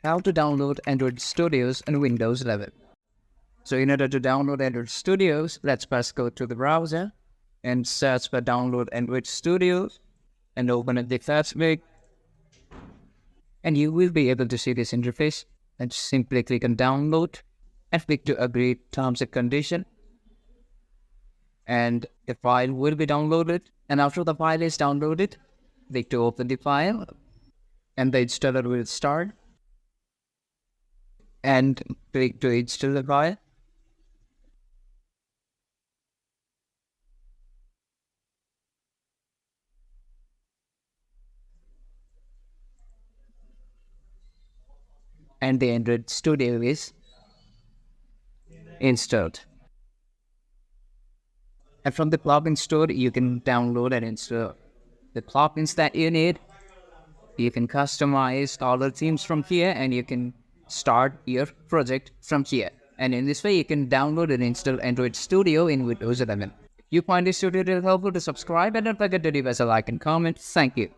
how to download Android Studios on Windows 11. So in order to download Android Studios, let's first go to the browser and search for download Android Studios and open it the first week. And you will be able to see this interface. And simply click on download and click to agree terms and condition. And the file will be downloaded. And after the file is downloaded, click to open the file and the installer will start. And click to install the file. And the Android Studio is installed. And from the plugin store, you can download and install the plugins that you need. You can customize all the themes from here, and you can start your project from here. And in this way, you can download and install Android Studio in Windows 11. If you find this tutorial helpful, to subscribe and don't forget to leave us a like and comment. Thank you.